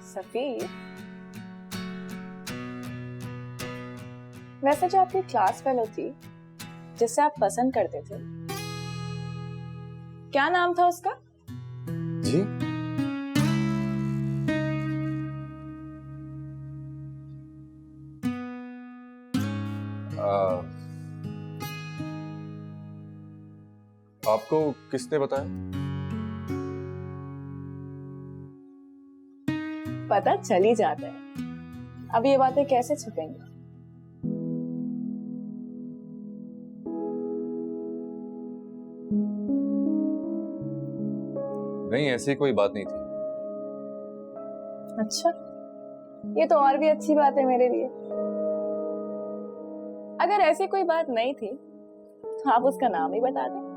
सफीर, वैसे जो आपकी क्लास फेलो थी जिसे आप पसंद करते थे, क्या नाम था उसका? जी आपको किसने बताया? पता चल ही जाता है, अब ये बातें कैसे छुपेंगी? नहीं, ऐसी कोई बात नहीं थी। अच्छा, ये तो और भी अच्छी बात है मेरे लिए। अगर ऐसी कोई बात नहीं थी तो आप उसका नाम ही बता दें।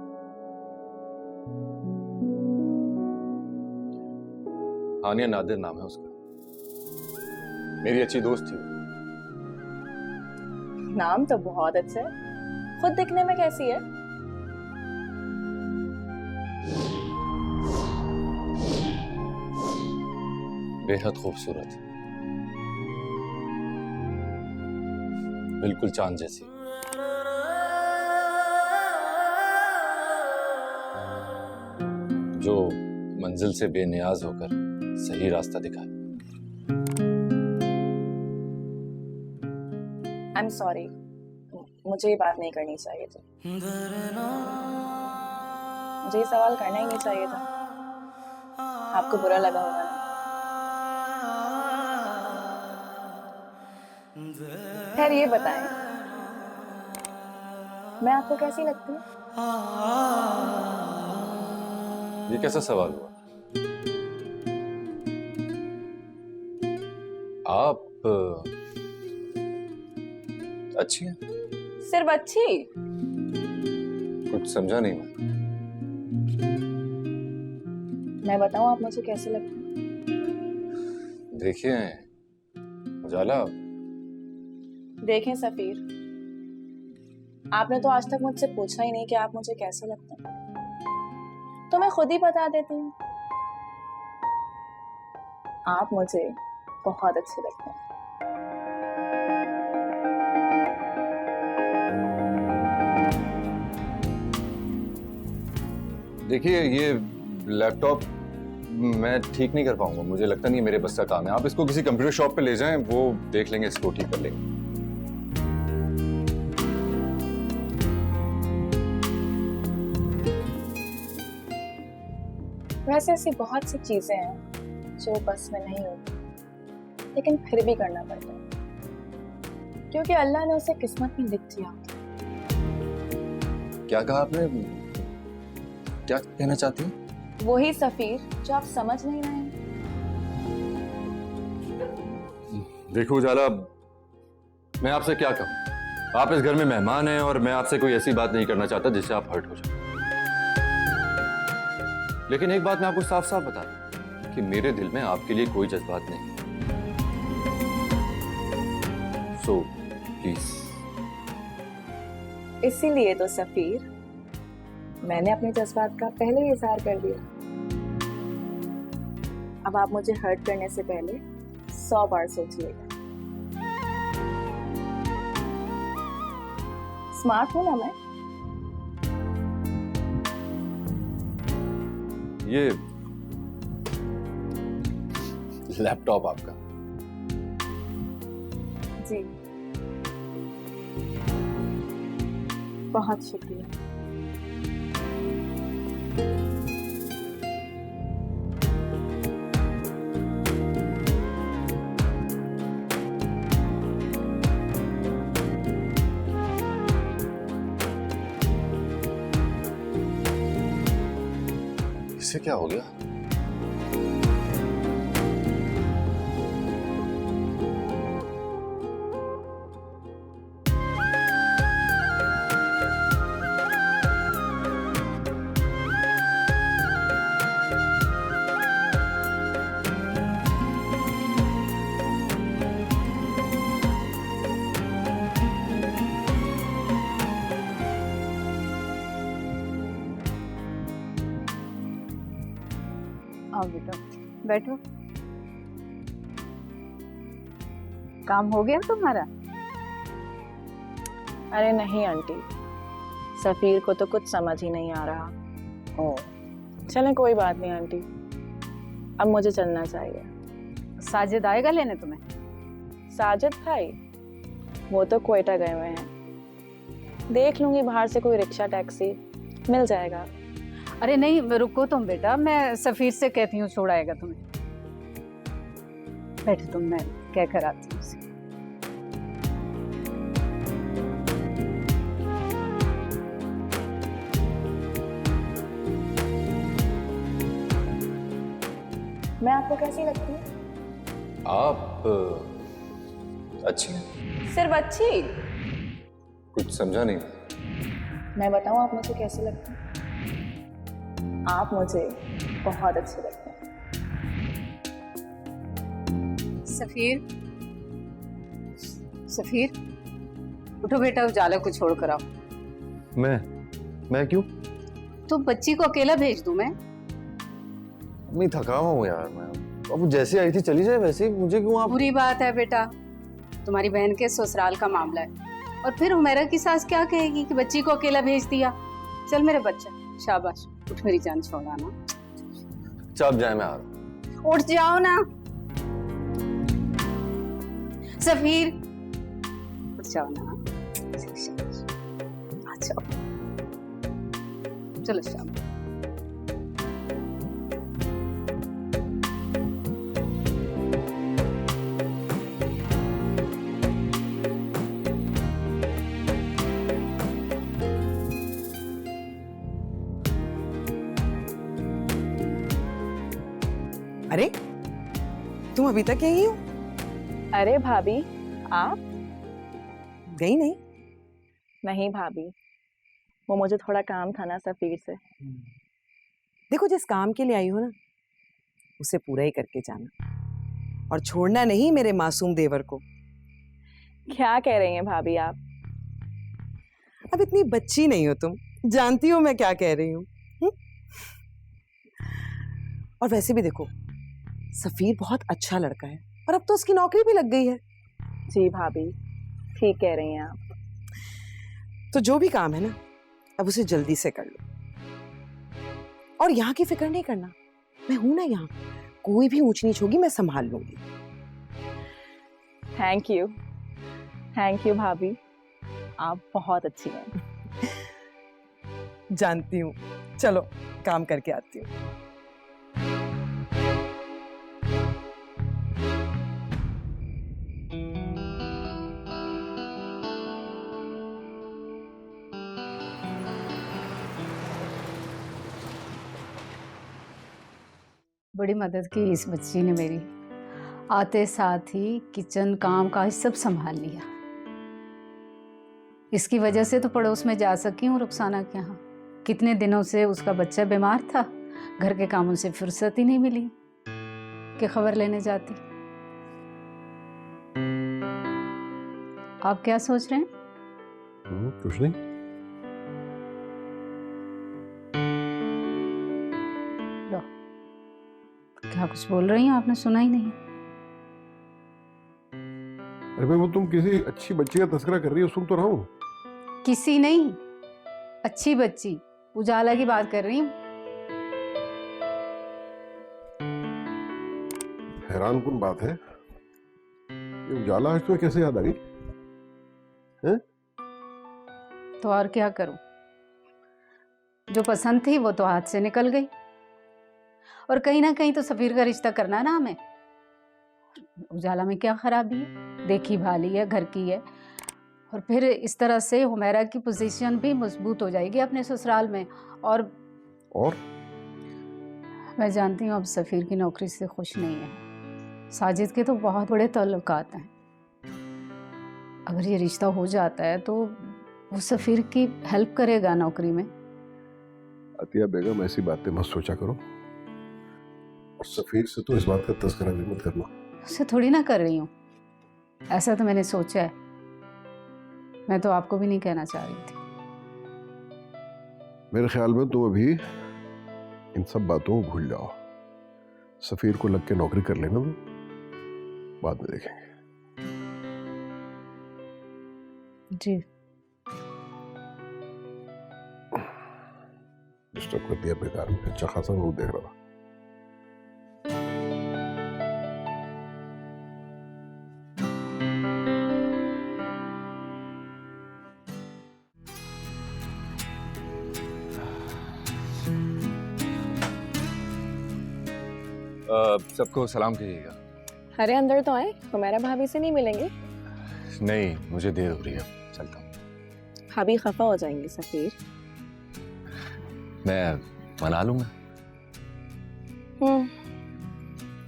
हानिया नादिर नाम है उसका, मेरी अच्छी दोस्त थी वो। नाम तो बहुत अच्छा है, खुद दिखने में कैसी है? बेहद खूबसूरत, बिल्कुल चांद जैसी। जो मंजिल से बेनियाज होकर सही रास्ता दिखाए। आई एम सॉरी, मुझे ये बात नहीं करनी चाहिए थी। मुझे ये सवाल करना ही नहीं चाहिए था। आपको बुरा लगा होगा ना? खैर ये बताएं, मैं आपको कैसी लगती हूँ? ये कैसा सवाल हुआ? आप अच्छी हैं। सिर्फ अच्छी? कुछ समझा नहीं मैं बताऊं आप मुझे कैसे लगती हूँ? देखिए उजाला, देखें सफीर, आपने तो आज तक मुझसे पूछा ही नहीं कि आप मुझे कैसे लगते हैं, तो मैं खुद ही बता देती हूँ, आप मुझे बहुत अच्छे लगते हैं। देखिए ये लैपटॉप मैं ठीक नहीं कर पाऊंगा, मुझे लगता नहीं है मेरे बस का काम है। आप इसको किसी कंप्यूटर शॉप पे ले जाएं, वो देख लेंगे, इसको ठीक कर लेंगे। वैसे ऐसी बहुत सी चीजें हैं जो बस में नहीं होती, लेकिन फिर भी करना पड़ता है, क्योंकि अल्लाह ने उसे किस्मत में लिख दिया होता है। क्या कहा आपने? क्या कहना चाहती हैं? वही सफीर जो आप समझ नहीं रहे हैं। देखो उजाला, मैं आपसे क्या कहूं, आप इस घर में मेहमान हैं और मैं आपसे कोई ऐसी बात नहीं करना चाहता जिससे आप हर्ट हो जाए। लेकिन एक बात मैं आपको साफ साफ बता दूं कि मेरे दिल में आपके लिए कोई जज्बात नहीं। So please. इसीलिए तो सफीर, मैंने अपने जज्बात का पहले ही इजहार कर दिया। अब आप मुझे हर्ट करने से पहले 100 बार सोचिएगा। स्मार्ट हूं ना मैं? ये लैपटॉप आपका? जी, बहुत शुक्रिया। इससे क्या हो गया? आओ बेटा, बैठो। काम हो गया तुम्हारा? अरे नहीं आंटी, सफीर को तो कुछ समझ ही नहीं आ रहा। ओ, चलें कोई बात नहीं आंटी, अब मुझे चलना चाहिए। साजिद आएगा लेने तुम्हें? साजिद भाई वो तो क्वेटा गए हुए हैं, देख लूंगी बाहर से कोई रिक्शा टैक्सी मिल जाएगा। अरे नहीं, रुको तुम बेटा, मैं सफीर से कहती हूँ छोड़ आएगा तुम्हें। बैठो तुम, मैं कह कर आती हूँ उसे। मैं आपको कैसी लगती हूँ? आप अच्छी हैं। सिर्फ अच्छी? कुछ समझा नहीं। मैं बताऊँ आप मुझे कैसी लगती हैं? आप मुझे बहुत अच्छे लगते हैं। सफीर, सफीर उठो बेटा, उजाला को छोड़ कर आओ। मैं क्यों? तो बच्ची को अकेला भेज दूं मैं? मैं थका हुआ हूँ यार। मैं अब जैसे आई थी चली जाए वैसे ही, मुझे क्यों आप? बुरी बात है बेटा, तुम्हारी बहन के ससुराल का मामला है, और फिर हुमैरा की सास क्या कहेगी कि बच्ची को अकेला भेज दिया। चल मेरे बच्चा, शाबाश, उठ मेरी जान छोड़ाना। चाप जाए, मैं आ रहा हूँ। उठ जाओ ना सफीर, उठ जाओ ना। अच्छा चलो शाम। अरे तुम अभी तक यही हो? अरे भाभी आप? गई नहीं? नहीं भाभी, वो मुझे थोड़ा काम था ना सफीर से। देखो, जिस काम के लिए आई हो ना, उसे पूरा ही करके जाना, और छोड़ना नहीं मेरे मासूम देवर को। क्या कह रही हैं भाभी आप? अब इतनी बच्ची नहीं हो तुम, जानती हो मैं क्या कह रही हूँ। और वैसे भी देखो, सफीर बहुत अच्छा लड़का है, और अब तो उसकी नौकरी भी लग गई है। जी भाभी, ठीक कह रही हैं आप। तो जो भी काम है ना, अब उसे जल्दी से कर लो, और यहाँ की फिक्र नहीं करना, मैं हूं ना यहाँ। कोई भी ऊंच नीच होगी मैं संभाल लूंगी। थैंक यू भाभी, आप बहुत अच्छी हैं। जानती हूँ, चलो काम करके आती हूँ। बड़ी मदद की इस बच्ची ने मेरी, आते साथ ही किचन काम काज सब संभाल लिया। इसकी वजह से तो पड़ोस में जा सकी हूँ रुखसाना के यहाँ। कितने दिनों से उसका बच्चा बीमार था, घर के कामों से फुर्सत ही नहीं मिली कि खबर लेने जाती। आप क्या सोच रहे हैं? कुछ नहीं। लो, क्या कुछ बोल रही हैं? आपने सुना ही नहीं। अरे भाई, वो तुम किसी अच्छी बच्ची का तस्करा कर रही हो, सुन तो रहा हूँ। किसी नहीं, अच्छी बच्ची, उजाला की बात कर रही हूँ। हैरान कुन बात है, ये उजाला आज तुम्हें कैसे याद आ गई? हैं? तो और क्या करूं, जो पसंद थी वो तो हाथ से निकल गई, और कहीं ना कहीं तो सफीर का रिश्ता करना है ना हमें। उजाला में क्या खराबी है, देखी भाली है, घर की है, और फिर इस तरह से हुमैरा की पोजीशन भी मजबूत हो जाएगी अपने ससुराल में। और मैं जानती हूँ अब सफीर की नौकरी से खुश नहीं है। साजिद के तो बहुत बड़े ताल्लुकात हैं, अगर ये रिश्ता हो जाता है तो वो सफीर की हेल्प करेगा नौकरी में। अतिया बेगम, ऐसी बातें मत सोचा करो, और सफीर से तो इस बात का तस्करा भी मत करना। उससे थोड़ी ना कर रही हूँ, ऐसा तो मैंने सोचा है, मैं तो आपको भी नहीं कहना चाह रही थी। मेरे ख्याल में तुम अभी इन सब बातों को भूल जाओ। सफीर को लग के नौकरी कर लेना, तो बाद में देखेंगे। जी डिस्टर्ब कर दिया बेकार में, अच्छा खासा वो देख रहा था। सबको सलाम कीजिएगा। अरे अंदर तो आए, हमारा भाभी से नहीं मिलेंगे? नहीं, मुझे देर हो रही है, चलता हूँ। भाभी खफा हो जाएंगे सफीर। मैं मना लूंगा।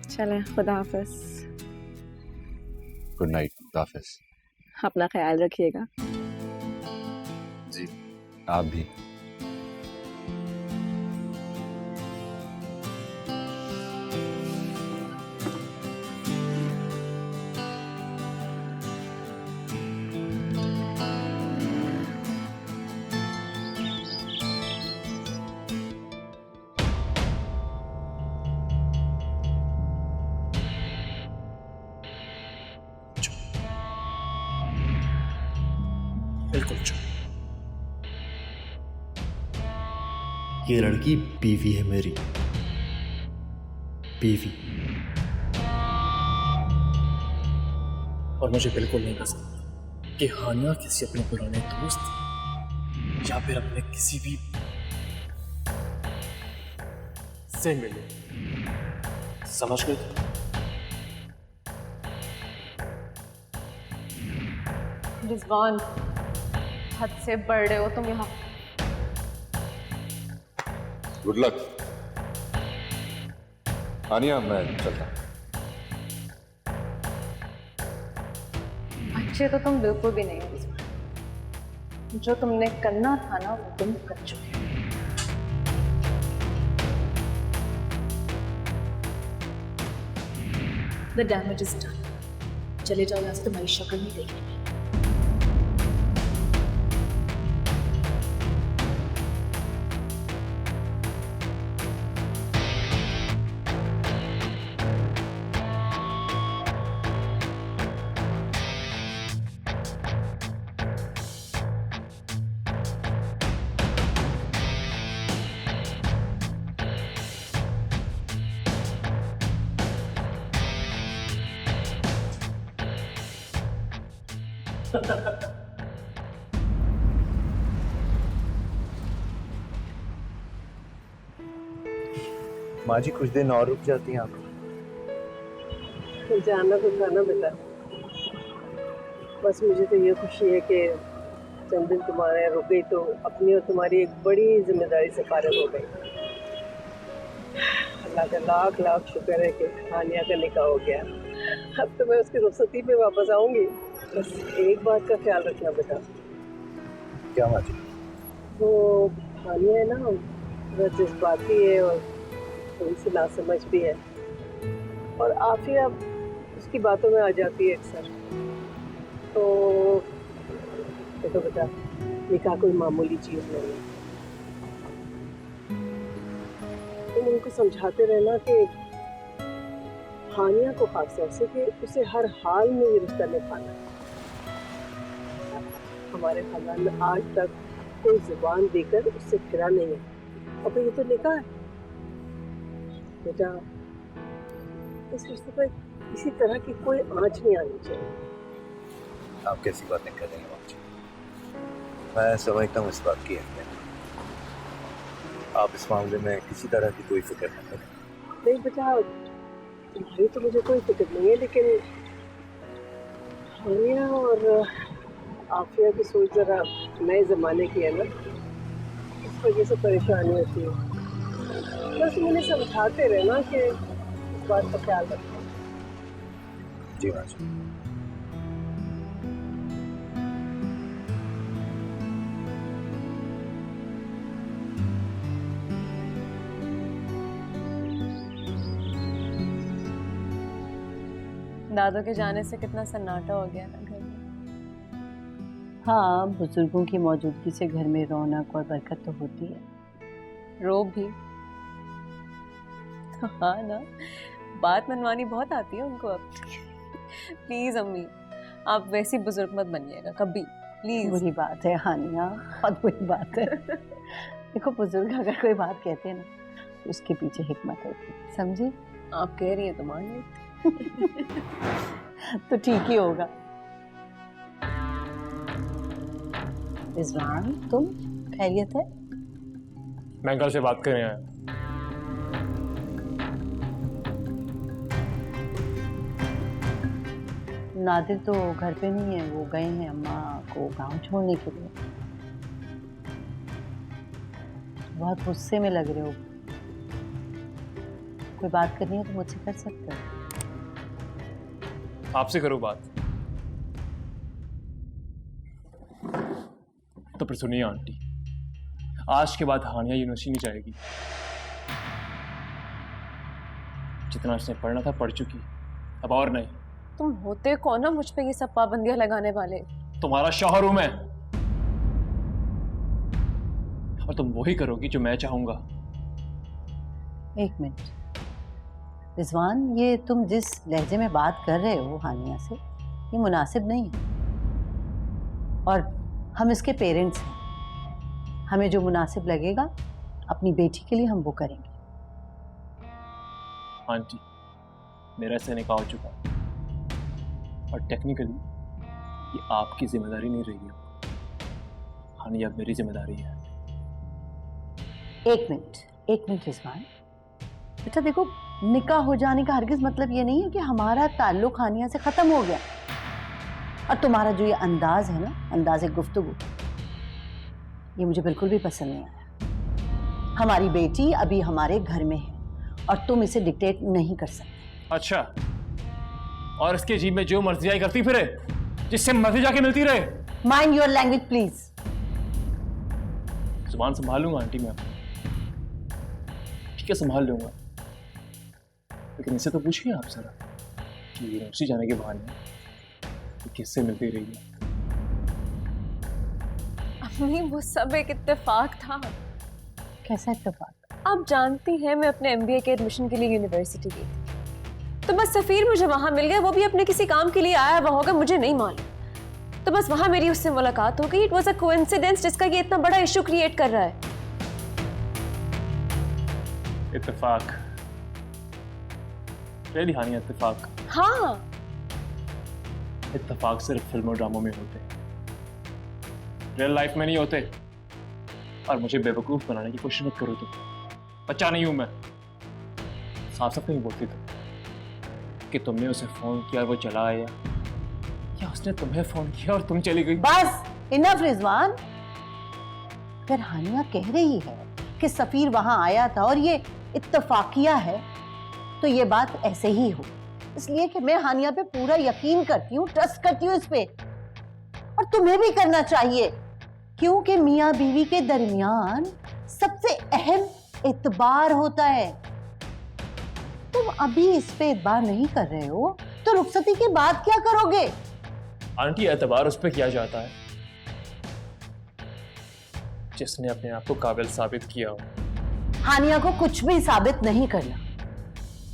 चले, खुदा हाफिज। गुड नाइट, खुदा हाफिज। अपना ख्याल रखिएगा। जी, आप भी। बिल्कुल चुप। ये लड़की बीवी है मेरी, बीवी। और मुझे बिल्कुल नहीं पसंद कि हानिया किसी अपने पुराने दोस्त या फिर अपने किसी भी से मिले। समझ गए? रिजवान, हद से बढ़ रहे हो तुम यहाँ। Good luck. आनिया, मैं चलता। अच्छे तो तुम बिल्कुल भी नहीं हो रिजवान। जो तुमने करना था ना वो तुम कर चुके हो। The damage is done. चले जाओ यहाँ से, तुम्हारी शक्ल नहीं देखनी। माँ जी कुछ दिन और रुक जाती हैं आप? जाना तो था ना बेटा, बस मुझे तो ये खुशी है कि चंद दिन तुम्हारे यहाँ रुक गई तो अपनी और तुम्हारी एक बड़ी जिम्मेदारी से फारिग हो गई। अल्लाह का लाख लाख शुक्र है कि हानिया का निकाह हो गया। अब तो मैं उसकी रुखसती पे वापस आऊंगी। बस एक बात का ख्याल रखना बेटा। क्या माँ जी? वो हानिया है ना, वह जज्बाती है और थोड़ी सी नासमझ भी है, और आफिया उसकी बातों में आ जाती है अक्सर। तो देखो बेटा, निकाह कोई मामूली चीज़ नहीं है। तुम उनको समझाते रहना कि हानिया को खास तौर से कि उसे हर हाल में ये रिश्ता निभाना है। हमारे खानदान में आज तक कोई जुबान देकर उससे फिरा नहीं है। अब ये तो निकाह है बेटा, इस रिश्ते पर किसी तरह की कोई आंच नहीं आनी चाहिए। आप कैसी बातें कर रही हैं माँ जी? मैं समझता हूँ इस बात की अहमियत। आप इस मामले में किसी तरह की कोई फिक्र न करें। नहीं बेटा, तुम्हारी तो मुझे कोई फिक्र नहीं है, लेकिन हानिया और आफिया की सोच जरा नए ज़माने की है ना, इस वजह से परेशानी होती है। बस उन्हें समझाते रहना कि इस बात का ख्याल रखना। जी माँ जी। दादू के जाने से कितना सन्नाटा हो गया ना घर में। हाँ, बुजुर्गों की मौजूदगी से घर में रौनक और बरकत तो होती है। रोब भी तो हाँ ना, बात मनवानी बहुत आती है उनको अब। प्लीज अम्मी, आप वैसी बुजुर्ग मत बनिएगा कभी। प्लीज। बुरी बात है हानिया, बहुत बुरी बात है। देखो बुजुर्ग अगर कोई बात कहते हैं ना तो उसके पीछे हिकमत होती है, समझे? आप कह रही हैं तो मान लेती। तो ठीक ही होगा। रिजवान, तुम खैरियत है? मैं कल से बात करने आया। नादिर तो घर पे नहीं है, वो गए हैं अम्मा को गांव छोड़ने के लिए। बहुत गुस्से में लग रहे हो। कोई बात करनी है तो मुझसे कर सकते हो। आपसे करो बात। तो फिर सुनिए आंटी, आज के बाद हानिया यूनिवर्सिटी नहीं जाएगी। जितना उसने पढ़ना था पढ़ चुकी, अब और नहीं। तुम होते कौन हो मुझ पे ये सब पाबंदियां लगाने वाले? तुम्हारा शौहर हूं मैं, और तुम वही करोगी जो मैं चाहूंगा। एक मिनट रिजवान, ये तुम जिस लहजे में बात कर रहे हो हानिया से, ये मुनासिब नहीं है। और हम इसके पेरेंट्स हैं, हमें जो मुनासिब लगेगा अपनी बेटी के लिए हम वो करेंगे। आंटी, मेरा से निकाह हो चुका है और टेक्निकली ये आपकी जिम्मेदारी नहीं रही है। हानिया अब मेरी जिम्मेदारी है। एक मिनट रिजवान, बेटा देखो, निकाह हो जाने का हरगिज मतलब ये नहीं है कि हमारा ताल्लुक हानिया से खत्म हो गया। और तुम्हारा जो ये अंदाज है ना, अंदाज़े गुफ्तगू, ये मुझे बिल्कुल भी पसंद नहीं आया। हमारी बेटी अभी हमारे घर में है और तुम इसे डिक्टेट नहीं कर सकते। अच्छा, और इसके जीब में जो मर्जी आई करती फिरे, जिससे मर्जी जाके मिलती रहे। Mind your language please. जुबान संभाल लूंगा आंटी मैं अपनी, ठीक है संभाल लूंगा। लेकिन इससे तो पूछिए आप जरा कि यूनिवर्सिटी जाने के बहाने ये किससे मिलती रही है। अम्मी वो सब एक इत्तेफाक था। कैसा इत्तेफाक? आप जानती हैं मैं अपने एमबीए के एडमिशन के लिए यूनिवर्सिटी गई थी, तो बस सफीर मुझे वहां मिल गया। वो भी अपने किसी काम के लिए आया हुआ होगा, मुझे नहीं मालूम। तो बस वहां मेरी उससे मुलाकात हो गई। इट वाज अ कोइंसिडेंस जिसका ये इतना बड़ा इशू क्रिएट कर रहा है। इत्तेफाक? रियली हानिया, इत्तेफाक? हाँ, इत्तेफाक सिर्फ फिल्मों ड्रामों में होते हैं, रियल लाइफ में नहीं होते। और मुझे बेवकूफ बनाने की कोशिश मत करो तुम, बच्चा नहीं हूं मैं। साफ साफ नहीं बोलती तुम कि तुमने उसे फोन किया और वो चला आया, या उसने तुम्हें फोन किया और तुम चली गई। बस इनफ रिजवान। अगर हानिया कह रही है कि सफीर वहां आया था और ये इत्तेफाकिया है, तो ये बात ऐसे ही हो, इसलिए कि मैं हानिया पे पूरा यकीन करती हूँ, ट्रस्ट करती हूँ इस पे। और तुम्हें भी करना चाहिए, क्योंकि मियाँ बीवी के दरमियान सबसे अहम इत्बार होता है। तुम अभी इस पे इत्बार नहीं कर रहे हो तो रुखसती के बाद क्या करोगे? आंटी, एतबार उस पर किया जाता है जिसने अपने आप को काबिल साबित किया हो। हानिया को कुछ भी साबित नहीं करना।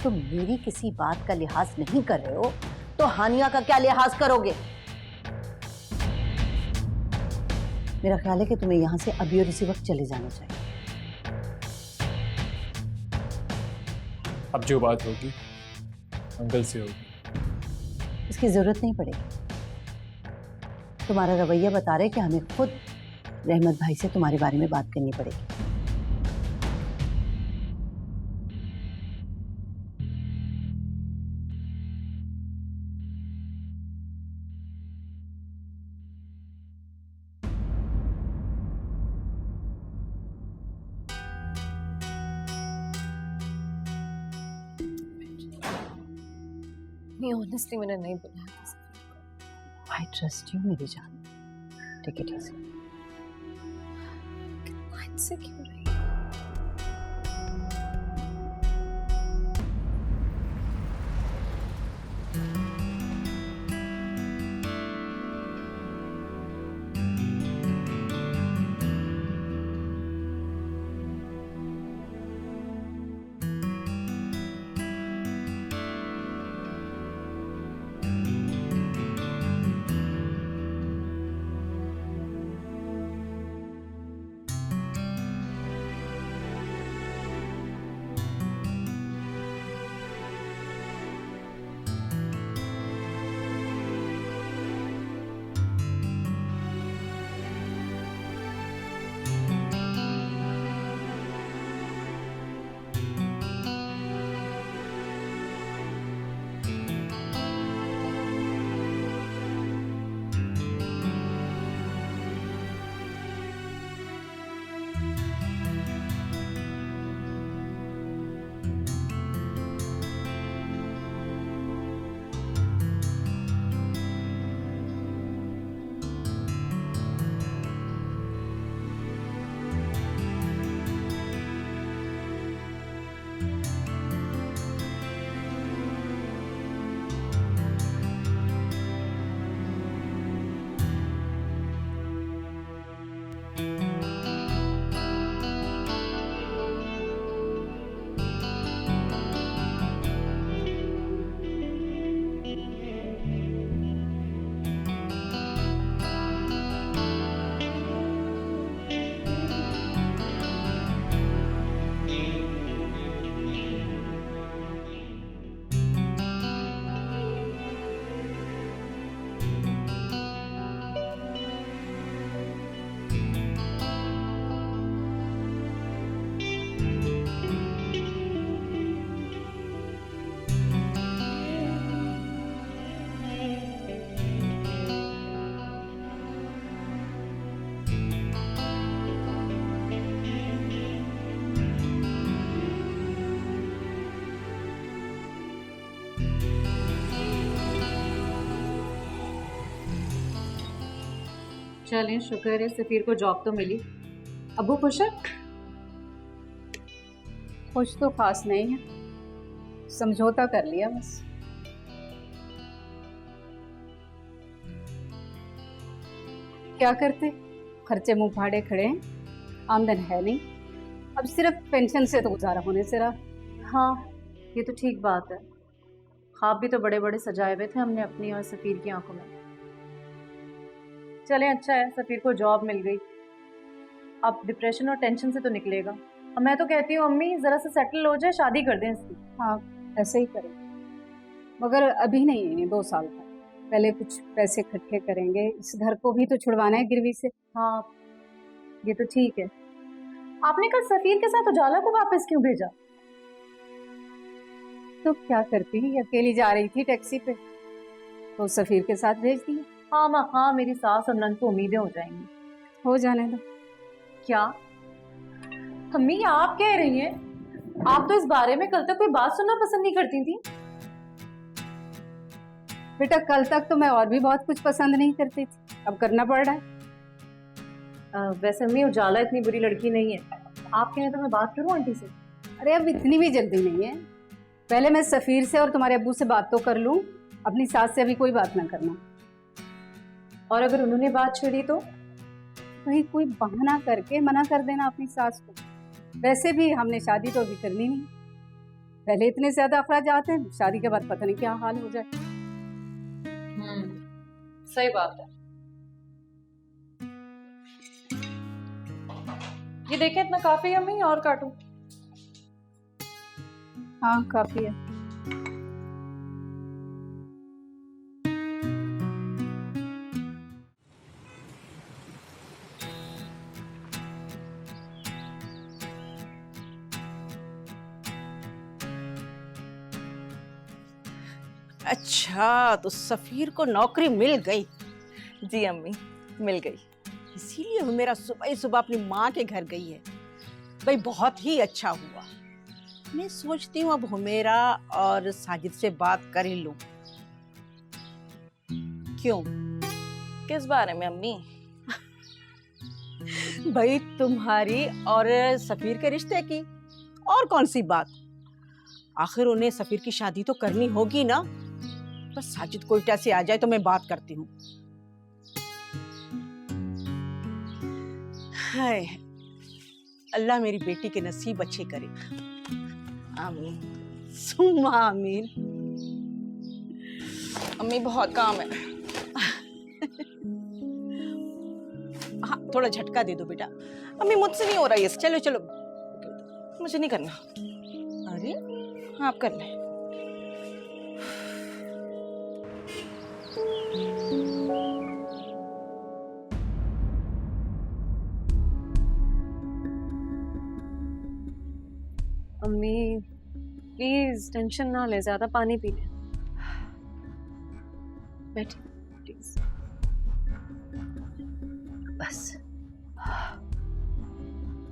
तुम मेरी किसी बात का लिहाज नहीं कर रहे हो तो हानिया का क्या लिहाज करोगे? मेरा ख्याल है कि तुम्हें यहां से अभी और इसी वक्त चले जाना चाहिए। अब जो बात होगी अंकल से होगी। इसकी जरूरत नहीं पड़ेगी। तुम्हारा रवैया बता रहे कि हमें खुद रहमत भाई से तुम्हारे बारे में बात करनी पड़ेगी। नहीं, ऑनेस्टली मैंने नहीं बुलाया था सफीर को। आई ट्रस्ट यू मेरी जान। Take it easy. कितना इनसिक्योर है। चलें, शुक्र है सफीर को जॉब तो मिली। अबू खुश है? खुश तो खास नहीं है, समझौता कर लिया बस। क्या करते, खर्चे मुंह फाड़े खड़े हैं, आमदन है नहीं, अब सिर्फ पेंशन से तो गुजारा होने से रहा। हाँ, ये तो ठीक बात है। ख्वाब भी तो बड़े बड़े सजाए हुए थे हमने अपनी और सफीर की आंखों में। चलें, अच्छा है सफीर को जॉब मिल गई, अब डिप्रेशन और टेंशन से तो निकलेगा। अब मैं तो कहती हूँ अम्मी जरा से सेटल हो जाए, शादी कर दें इसकी। हाँ ऐसे ही करें, मगर अभी नहीं है, 2 साल तक पहले कुछ पैसे इकट्ठे करेंगे, इस घर को भी तो छुड़वाना है गिरवी से। हाँ ये तो ठीक है। आपने कल सफीर के साथ उजाला को वापस क्यों भेजा? तो क्या करती, अकेली जा रही थी टैक्सी पे तो सफीर के साथ भेज दिया। हाँ माँ, हाँ मेरी सास और नंद को उम्मीदें हो जाएंगी। हो जाने दो। क्या अम्मी ये आप कह रही हैं? आप तो इस बारे में कल तक कोई बात सुनना पसंद नहीं करती थी। बेटा कल तक तो मैं और भी बहुत कुछ पसंद नहीं करती थी, अब करना पड़ रहा है। वैसे अम्मी उजाला इतनी बुरी लड़की नहीं है, आप कहें तो मैं बात करूं आंटी से? अरे अब इतनी भी जल्दी नहीं है, पहले मैं सफीर से और तुम्हारे अब्बू से बात तो कर लूं, अपनी सास से अभी कोई बात ना करना। और अगर उन्होंने बात छेड़ी तो? कहीं कोई बहाना करके मना कर देना अपनी सास को। वैसे भी हमने शादी तो अभी करनी नहीं, पहले इतने ज्यादा अखराज हैं, शादी के बाद पता नहीं क्या हाल हो जाए। सही बात है। ये देखें इतना काफी है अम्मी, और काटूं? हाँ काफी है। अच्छा, तो सफीर को नौकरी मिल गई? जी अम्मी, मिल गई। इसीलिए वो मेरा सुबह ही सुबह अपनी माँ के घर गई है। भाई बहुत ही अच्छा हुआ। मैं सोचती हूँ अब हुमेरा और साजिद से बात कर ही लूं। क्यों? किस बारे में अम्मी? भाई तुम्हारी और सफीर के रिश्ते की, और कौन सी बात। आखिर उन्हें सफीर की शादी तो करनी होगी ना। बस साजिद कोयटा से आ जाए तो मैं बात करती हूँ। हाय, अल्लाह मेरी बेटी के नसीब अच्छे करे। आमीन सुम्मा आमीन। अम्मी बहुत काम है। हाँ थोड़ा झटका दे दो बेटा। अम्मी मुझसे नहीं हो रहा ये सब। चलो चलो। मुझे नहीं करना। अरे हाँ आप कर लें। अम्मी प्लीज टेंशन ना ले, ज्यादा पानी पी ले। बैठ प्लीज। बस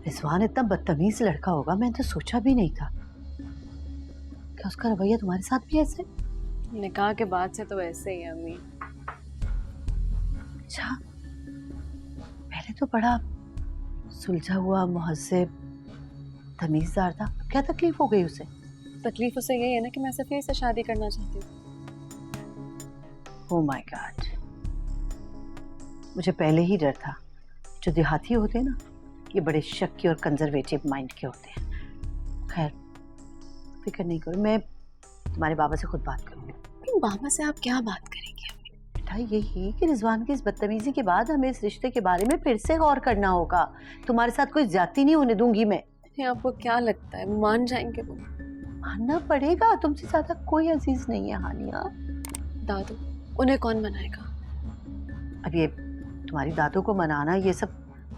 रिजवान इतना बदतमीज लड़का होगा, मैंने तो सोचा भी नहीं था। क्या उसका रवैया तुम्हारे साथ भी ऐसे? निकाह के बाद से तो ऐसे ही है अम्मी। अच्छा, पहले तो बड़ा सुलझा हुआ, मुहज्जिब, तमीज़दार था, क्या तकलीफ हो गई उसे? तकलीफ उसे यही है ना कि मैं सफीर से शादी करना चाहती हूँ। ओह माय गॉड, मुझे पहले ही डर था। जो देहाती होते हैं ना, ये बड़े शक्की और कंजर्वेटिव माइंड के होते हैं। खैर फिक्र नहीं करो, मैं तुम्हारे बाबा से खुद बात करूँगी। बाबा से आप क्या बात करेंगे? बेटा यही कि रिजवान की इस बदतमीजी के बाद हमें इस रिश्ते के बारे में फिर से गौर करना होगा। तुम्हारे साथ कोई ज्यादती नहीं होने दूंगी मैं। आपको क्या लगता है वो मान जाएंगे? वो मानना पड़ेगा, तुमसे ज्यादा कोई अजीज नहीं है हानिया। दादू, उन्हें कौन मनाएगा? अब ये तुम्हारी दादू को मनाना, ये सब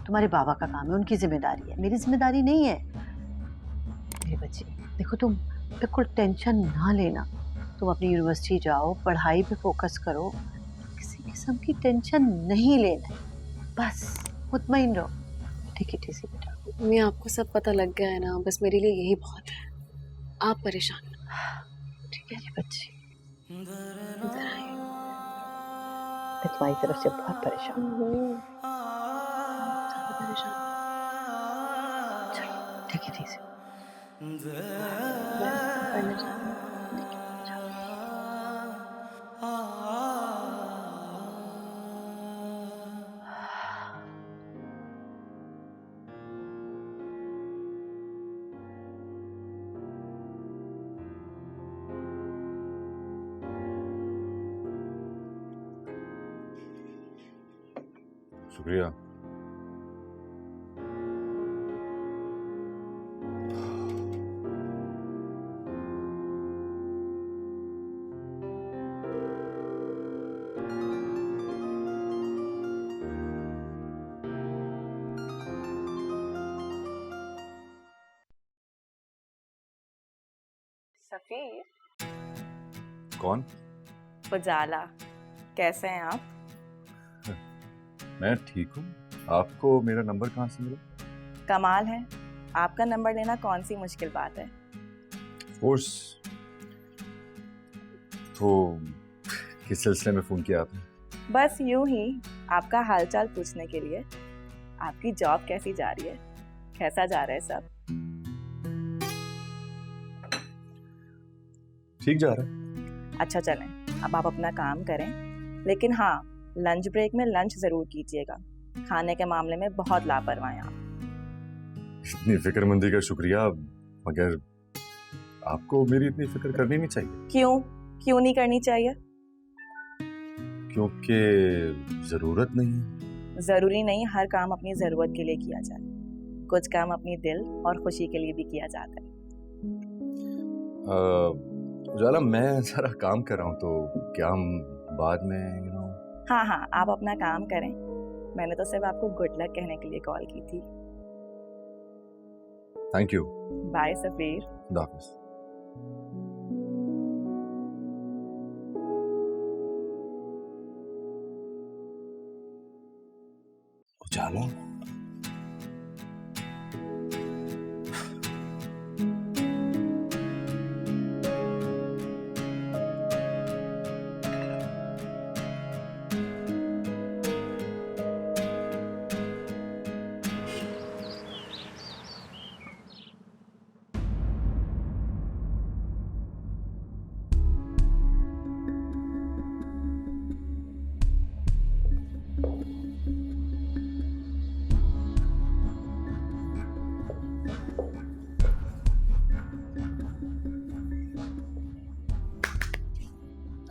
तुम्हारे बाबा का काम है, उनकी जिम्मेदारी है, मेरी जिम्मेदारी नहीं है। मेरे बच्चे देखो, तुम बिल्कुल टेंशन ना लेना। तुम अपनी यूनिवर्सिटी जाओ, पढ़ाई पे फोकस करो, किसी किस्म की टेंशन नहीं लेना, बस मुतमईन रहो। ठीक है बेटा। मैं आपको सब पता लग गया है ना, बस मेरे लिए यही बहुत है। आप परेशान ठीक है जी बच्चे, मैं तुम्हारी तरफ से बहुत परेशान हूँ। परेशान। चलो ठीक है, ठीक है। मैं पढ़ने जाती हूँ। ठीक है, जाओ। शुक्रिया। सफीर, कौन? उजाला, कैसे हैं आप? मैं ठीक हूँ। आपको मेरा नंबर कहाँ से मिला? कमाल है, आपका नंबर लेना कौन सी मुश्किल बात है। कोर्स। तो किस सिलसिले में फोन किया आपने? बस यूं ही आपका हालचाल पूछने के लिए। आपकी जॉब कैसी जा रही है, कैसा जा रहा है सब? ठीक जा रहा है। अच्छा चलें, अब आप अपना काम करें, लेकिन हाँ, लंच ब्रेक में लंच जरूर कीजिएगा। खाने के मामले में बहुत लापरवाह हैं आप। इतनी फिक्रमंदी का शुक्रिया, मगर आपको मेरी इतनी फिक्र करनी नहीं चाहिए। क्यों नहीं करनी चाहिए? क्योंकि जरूरत नहीं है। जरूरी नहीं हर काम अपनी जरूरत के लिए किया जाए, कुछ काम अपनी दिल और खुशी के लिए भी किया जाता है। उजाला, मैं जरा काम कर रहा हूँ, तो क्या हम बाद में हाँ, आप अपना काम करें। मैंने तो सिर्फ आपको गुड लक कहने के लिए कॉल की थी। Thank you. बाय सफीर। खुदा हाफिज़। उजाला,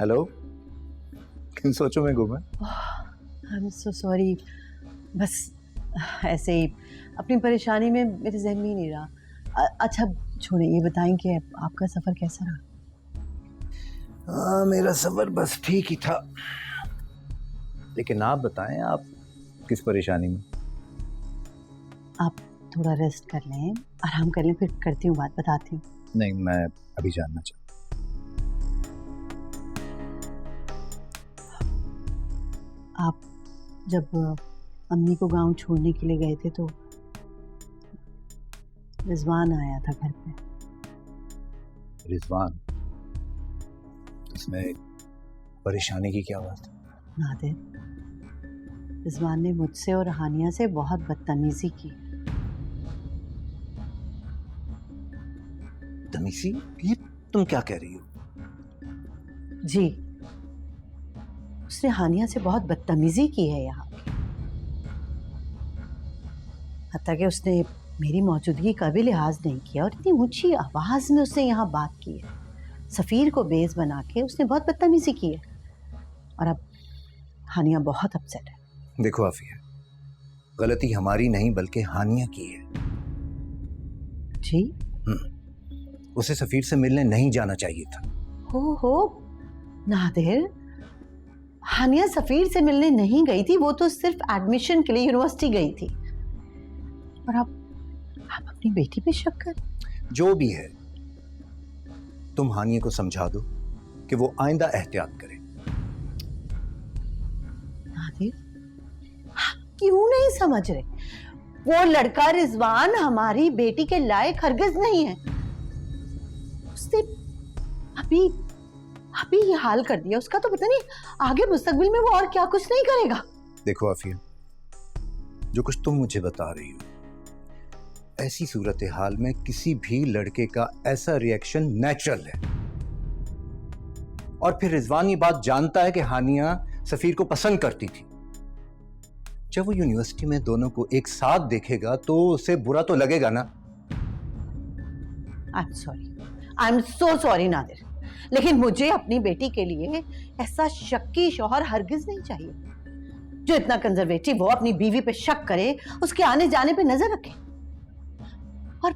हेलो, किन सोचों में गुम है? आई एम सो सॉरी, बस ऐसे ही अपनी परेशानी में मेरे जहन में ही नहीं रहा। अच्छा छोड़े, ये बताएं कि आपका सफ़र कैसा रहा? हाँ, मेरा सफ़र बस ठीक ही था, लेकिन आप बताएं, आप किस परेशानी में? आप थोड़ा रेस्ट कर लें, आराम कर लें, फिर करती हूँ बात, बताती हूँ। नहीं, मैं अभी जानना चाहता। आप जब अम्मी को गांव छोड़ने के लिए गए थे तो रिजवान आया था घर पे। रिजवान? इसमें परेशानी की क्या बात? नादिर, रिजवान ने मुझसे और हानिया से बहुत बदतमीजी की। तमीज़ी? ये तुम क्या कह रही हो? जी, उसने हानिया से बहुत बदतमीजी की है यहाँ की। हत्ता कि उसने मेरी मौजूदगी का भी लिहाज नहीं किया और इतनी ऊंची आवाज़ में उसने यहाँ बात की है। सफ़ीर को बेस बना के उसने बहुत बदतमीजी की है और अब हानिया बहुत अपसेट है। देखो आफिया, गलती हमारी नहीं बल्कि हानिया की है। जी? उसे सफ़ीर से मिलने नहीं जाना चाहिए था। हो नादिर, हानिया सफ़ीर से मिलने नहीं गई थी, वो तो सिर्फ एडमिशन के लिए यूनिवर्सिटी गई थी। और आप अपनी बेटी पे शक कर? जो भी है, तुम हानिया को समझा दो कि वो आइंदा एहतियात करे। नादिर, आप क्यों नहीं समझ रहे? वो लड़का रिजवान हमारी बेटी के लायक हरगिज नहीं है। उसने अभी ये हाल कर दिया उसका, तो पता नहीं आगे मुस्तकबिल में वो और क्या कुछ नहीं करेगा। देखो आफिया, जो कुछ तुम मुझे बता रही हो, ऐसी सूरत हाल में किसी भी लड़के का ऐसा रिएक्शन नेचुरल है। और फिर रिजवान ये बात जानता है कि हानिया सफीर को पसंद करती थी। जब वो यूनिवर्सिटी में दोनों को एक साथ देखेगा तो उसे बुरा तो लगेगा ना। I am so sorry Nadir, लेकिन मुझे अपनी बेटी के लिए ऐसा शक्की शौहर हरगिज नहीं चाहिए जो इतना कंजर्वेटिव हो, अपनी बीवी पे शक करे, उसके आने जाने पे नजर रखे। और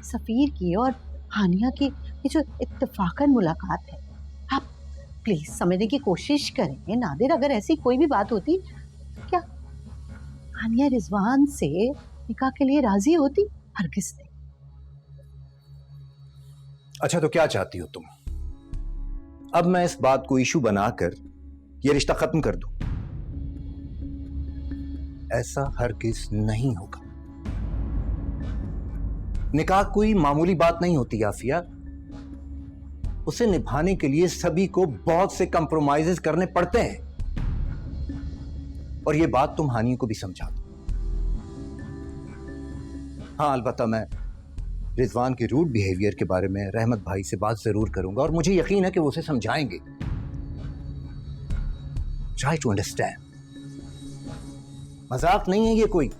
सफीर की और हानिया की ये जो इत्तेफाकन मुलाकात है, आप प्लीज समझने की कोशिश करें नादिर। अगर ऐसी कोई भी बात होती, क्या हानिया रिजवान से निकाह के लिए राजी होती? हरगिज नहीं। अच्छा, तो क्या चाहती हो तुम? अब मैं इस बात को इशू बनाकर यह रिश्ता खत्म कर दूं? ऐसा हरगिज नहीं होगा। निकाह कोई मामूली बात नहीं होती आफिया। उसे निभाने के लिए सभी को बहुत से कंप्रोमाइजेस करने पड़ते हैं। और यह बात तुम हानिया को भी समझा दो। हाँ, अलबत्ता मैं रिजवान के रूड बिहेवियर के बारे में रहमत भाई से बात जरूर करूंगा और मुझे यकीन है कि वो उसे समझाएंगे। Try to understand. मजाक नहीं है ये कोई।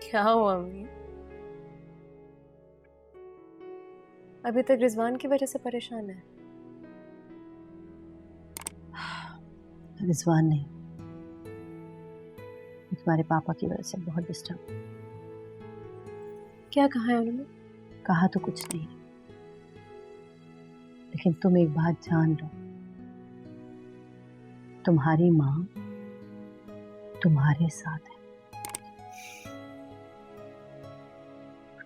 क्या हुआ अम्मी? अभी तक रिजवान की वजह से परेशान है? रिजवान नहीं, तुम्हारे पापा की वजह से बहुत डिस्टर्ब। क्या कहा है उन्होंने? कहा तो कुछ नहीं, लेकिन तुम एक बात जान लो, तुम्हारी माँ तुम्हारे साथ है।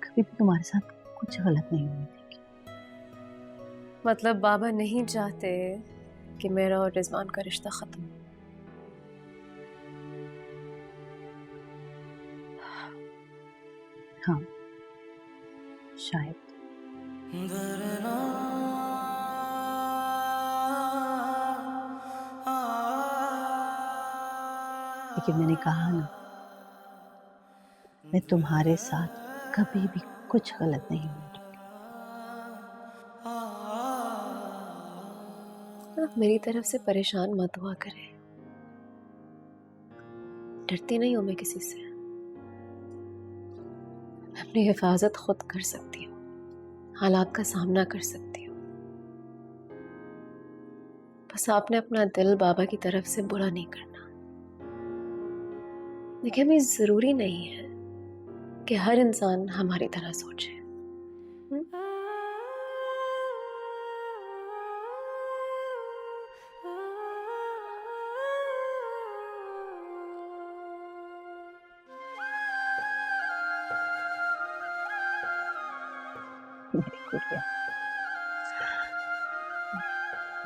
कभी भी तुम्हारे साथ कुछ गलत नहीं होने देगी। मतलब बाबा नहीं चाहते कि मेरा और रिजवान का रिश्ता खत्म हो? हाँ, शायद। लेकिन मैंने कहा ना, मैं तुम्हारे साथ कभी भी कुछ गलत नहीं होने दूंगी। आप मेरी तरफ से परेशान मत हुआ करें। डरती नहीं हूं मैं किसी से। मैं अपनी हिफाजत खुद कर सकती हूँ, हालात का सामना कर सकती हूँ। बस आपने अपना दिल बाबा की तरफ से बुरा नहीं करना। देखिए, हमें जरूरी नहीं है कि हर इंसान हमारी तरह सोचे।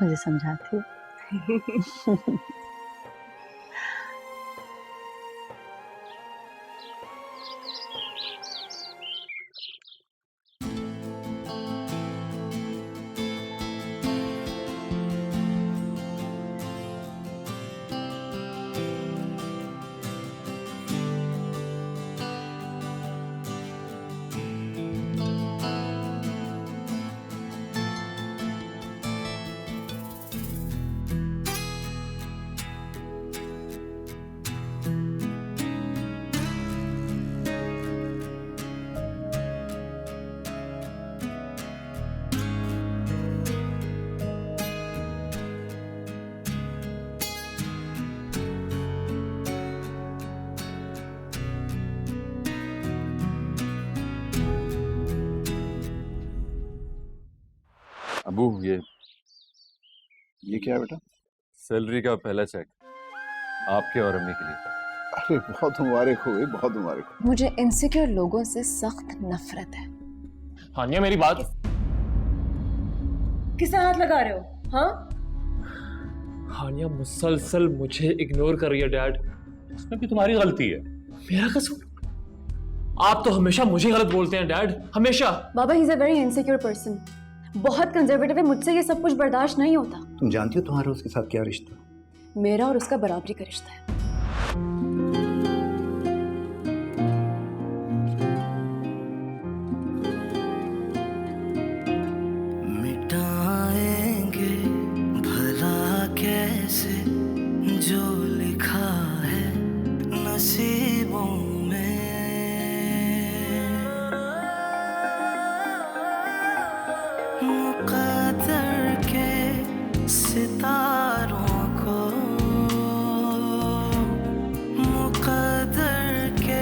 मुझे समझाती हो। अबू, ये क्या है बेटा? सैलरी का पहला चेक आपके और अम्मी के लिए। अरे बहुत मुबारक हो गई, बहुत मुबारक हो। मुझे इनसिक्योर लोगों से सख्त नफरत है। हानिया मेरी बात। किसे हाथ लगा रहे हो? हाँ, हानिया मुसलसल मुझे इग्नोर कर रही है डैड। इसमें भी तुम्हारी गलती है। मेरा कसूर? आप तो हमेशा मुझे गलत बोलते हैं डैड, हमेशा। बाबा he is a very insecure person, बहुत कंजर्वेटिव है। मुझसे ये सब कुछ बर्दाश्त नहीं होता। तुम जानती हो तुम्हारा उसके साथ क्या रिश्ता? मेरा और उसका बराबरी का रिश्ता है। मिटाएंगे भला कैसे जो लिखा है नसीबों में। मुक़द्दर के सितारों को, मुक़द्दर के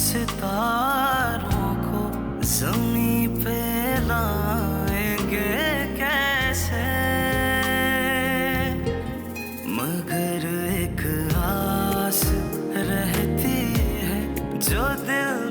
सितारों को ज़मीं पे लाएंगे कैसे। मगर एक आस रहती है जो दिल